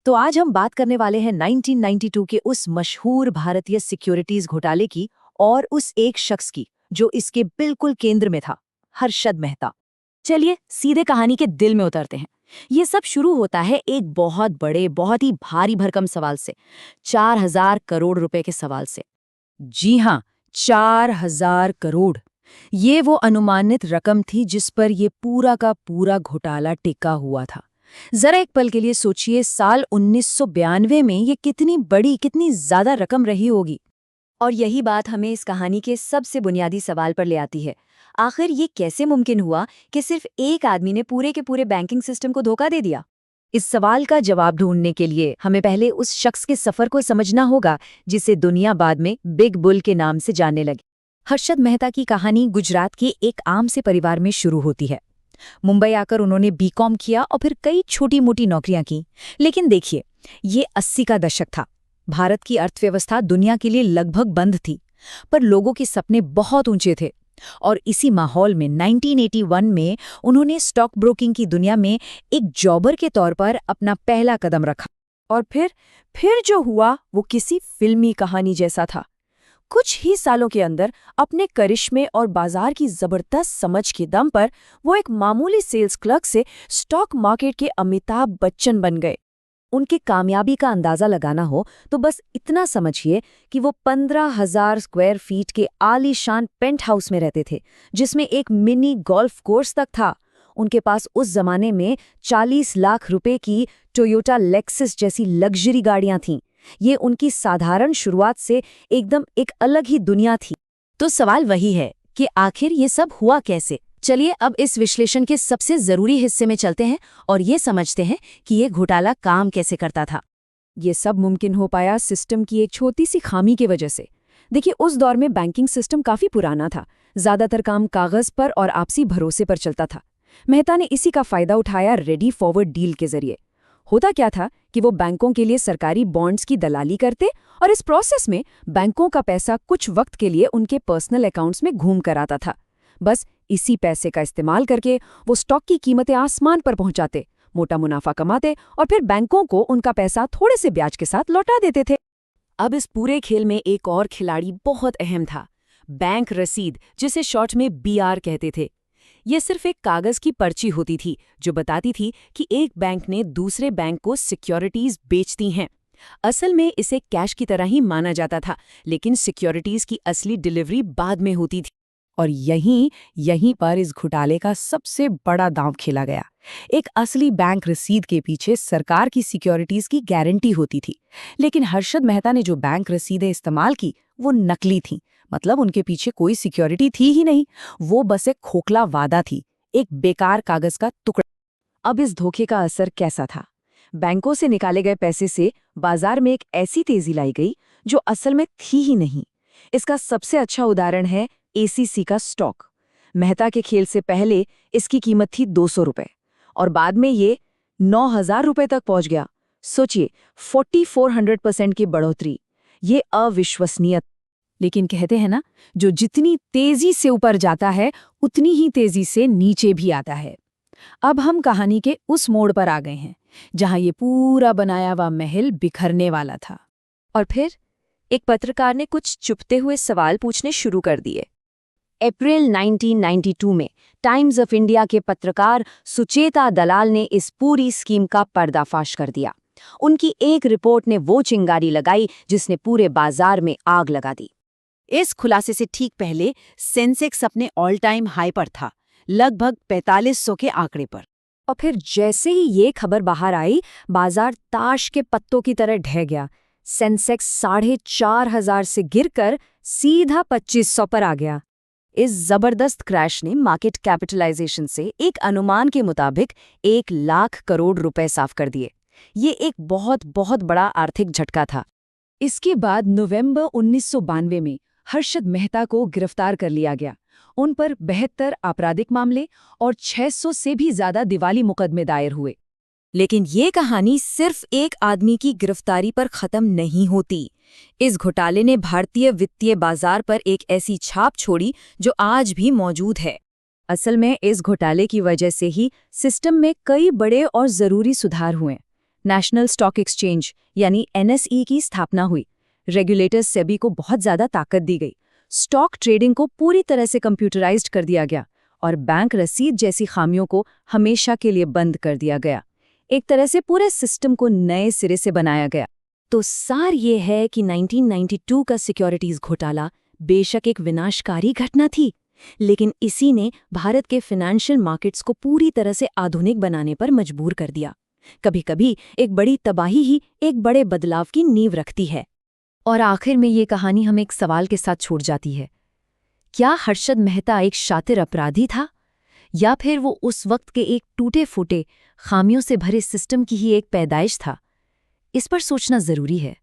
तो आज हम बात करने वाले हैं 1992 के उस मशहूर भारतीय सिक्योरिटीज घोटाले की और उस एक शख्स की जो इसके बिल्कुल केंद्र में था, हर्षद मेहता। चलिए सीधे कहानी के दिल में उतरते हैं। ये सब शुरू होता है एक बहुत बड़े, बहुत ही भारी भरकम सवाल से, 4000 करोड़ रुपए के सवाल से। जी हाँ, 4000 करोड़। ये वो अनुमानित रकम थी जिस पर ये पूरा का पूरा घोटाला टिका हुआ था। जरा एक पल के लिए सोचिए, साल 1992 में ये कितनी बड़ी, कितनी ज्यादा रकम रही होगी। और यही बात हमें इस कहानी के सबसे बुनियादी सवाल पर ले आती है। आखिर ये कैसे मुमकिन हुआ कि सिर्फ एक आदमी ने पूरे के पूरे बैंकिंग सिस्टम को धोखा दे दिया? इस सवाल का जवाब ढूंढने के लिए हमें पहले उस शख्स के सफर को समझना होगा जिसे दुनिया बाद में बिग बुल के नाम से जानने लगी। हर्षद मेहता की कहानी गुजरात के एक आम से परिवार में शुरू होती है। मुंबई आकर उन्होंने बीकॉम किया और फिर कई छोटी मोटी नौकरियां की। लेकिन देखिए, ये 80 का दशक था। भारत की अर्थव्यवस्था दुनिया के लिए लगभग बंद थी, पर लोगों के सपने बहुत ऊंचे थे। और इसी माहौल में 1981 में उन्होंने स्टॉक ब्रोकिंग की दुनिया में एक जॉबर के तौर पर अपना पहला कदम रखा। और फिर जो हुआ वो किसी फिल्मी कहानी जैसा था। कुछ ही सालों के अंदर अपने करिश्मे और बाजार की जबरदस्त समझ के दम पर वो एक मामूली सेल्स क्लर्क से स्टॉक मार्केट के अमिताभ बच्चन बन गए। उनकी कामयाबी का अंदाजा लगाना हो तो बस इतना समझिए कि वो 15,000 स्क्वायर फीट के आलीशान पेंट हाउस में रहते थे, जिसमें एक मिनी गोल्फ कोर्स तक था। उनके पास उस जमाने में 40 लाख रुपए की टोयोटा लेक्सस जैसी लग्जरी गाड़ियां थीं। ये उनकी साधारण शुरुआत से एकदम एक अलग ही दुनिया थी। तो सवाल वही है कि आखिर ये सब हुआ कैसे? चलिए अब इस विश्लेषण के सबसे जरूरी हिस्से में चलते हैं और ये समझते हैं कि ये घोटाला काम कैसे करता था। ये सब मुमकिन हो पाया सिस्टम की एक छोटी सी खामी की वजह से। देखिए, उस दौर में बैंकिंग सिस्टम काफी पुराना था। ज्यादातर काम कागज पर और आपसी भरोसे पर चलता था। मेहता ने इसी का फायदा उठाया रेडी फॉरवर्ड डील के जरिए। होता क्या था कि वो बैंकों के लिए सरकारी बॉन्ड्स की दलाली करते और इस प्रोसेस में बैंकों का पैसा कुछ वक्त के लिए उनके पर्सनल अकाउंट्स में घूम कर आता था। बस इसी पैसे का इस्तेमाल करके वो स्टॉक की कीमतें आसमान पर पहुंचाते, मोटा मुनाफा कमाते और फिर बैंकों को उनका पैसा थोड़े से ब्याज के साथ लौटा देते थे। अब इस पूरे खेल में एक और खिलाड़ी बहुत अहम था, बैंक रसीद, जिसे शॉर्ट में BR कहते थे। ये सिर्फ एक कागज की पर्ची होती थी जो बताती थी कि एक बैंक ने दूसरे बैंक को सिक्योरिटीज बेचती हैं। असल में इसे कैश की तरह ही माना जाता था, लेकिन सिक्योरिटीज की असली डिलीवरी बाद में होती थी। और यहीं पर इस घोटाले का सबसे बड़ा दांव खेला गया। एक असली बैंक रसीद के पीछे सरकार की सिक्योरिटीज की गारंटी होती थी, लेकिन हर्षद मेहता ने जो बैंक रसीदें इस्तेमाल की वो नकली थीं। मतलब उनके पीछे कोई सिक्योरिटी थी ही नहीं, वो बस एक खोखला वादा थी, एक बेकार कागज का टुकड़ा। अब इस धोखे का असर कैसा था? बैंकों से निकाले गए पैसे से बाजार में एक ऐसी तेजी लाई गई जो असल में थी ही नहीं। इसका सबसे अच्छा उदाहरण है ACC का स्टॉक। मेहता के खेल से पहले इसकी कीमत थी 200 रुपए और बाद में ये 9,000 रुपए तक पहुंच गया। सोचिए, 4400% की बढ़ोतरी। ये अविश्वसनीय। लेकिन कहते हैं ना, जो जितनी तेजी से ऊपर जाता है उतनी ही तेजी से नीचे भी आता है। अब हम कहानी के उस मोड़ पर आ गए हैं जहां ये पूरा बनाया हुआ महल बिखरने वाला था। और फिर एक पत्रकार ने कुछ चुपते हुए सवाल पूछने शुरू कर दिए। अप्रैल 1992 में टाइम्स ऑफ इंडिया के पत्रकार सुचेता दलाल ने इस पूरी स्कीम का पर्दाफाश कर दिया। उनकी एक रिपोर्ट ने वो चिंगारी लगाई जिसने पूरे बाजार में आग लगा दी। इस खुलासे से ठीक पहले सेंसेक्स अपने ऑल टाइम हाई पर था, लगभग 4500 के आंकड़े पर। और फिर जैसे ही ये खबर बाहर आई, बाजार ताश के पत्तों की तरह ढह गया। सेंसेक्स 4,500 से गिरकर सीधा 2500 पर आ गया। इस जबरदस्त क्रैश ने मार्केट कैपिटलाइजेशन से एक अनुमान के मुताबिक 1 लाख करोड़ रुपए साफ कर दिए। ये एक बहुत बहुत बड़ा आर्थिक झटका था। इसके बाद नवंबर 1992 में हर्षद मेहता को गिरफ्तार कर लिया गया। उन पर 72 आपराधिक मामले और 600 से भी ज्यादा दिवाली मुकदमे दायर हुए। लेकिन ये कहानी सिर्फ एक आदमी की गिरफ्तारी पर खत्म नहीं होती। इस घोटाले ने भारतीय वित्तीय बाजार पर एक ऐसी छाप छोड़ी जो आज भी मौजूद है। असल में इस घोटाले की वजह से ही सिस्टम में कई बड़े और जरूरी सुधार हुए। नेशनल स्टॉक एक्सचेंज यानी NSE की स्थापना हुई। रेगुलेटर सेबी को बहुत ज़्यादा ताकत दी गई। स्टॉक ट्रेडिंग को पूरी तरह से कंप्यूटराइज्ड कर दिया गया और बैंक रसीद जैसी खामियों को हमेशा के लिए बंद कर दिया गया। एक तरह से पूरे सिस्टम को नए सिरे से बनाया गया। तो सार ये है कि 1992 का सिक्योरिटीज घोटाला बेशक एक विनाशकारी घटना थी, लेकिन इसी ने भारत के फाइनेंशियल मार्केट्स को पूरी तरह से आधुनिक बनाने पर मजबूर कर दिया। कभी-कभी एक बड़ी तबाही ही एक बड़े बदलाव की नींव रखती है। और आखिर में ये कहानी हमें एक सवाल के साथ छोड़ जाती है। क्या हर्षद मेहता एक शातिर अपराधी था, या फिर वो उस वक्त के एक टूटे-फूटे, खामियों से भरे सिस्टम की ही एक पैदाइश था? इस पर सोचना जरूरी है।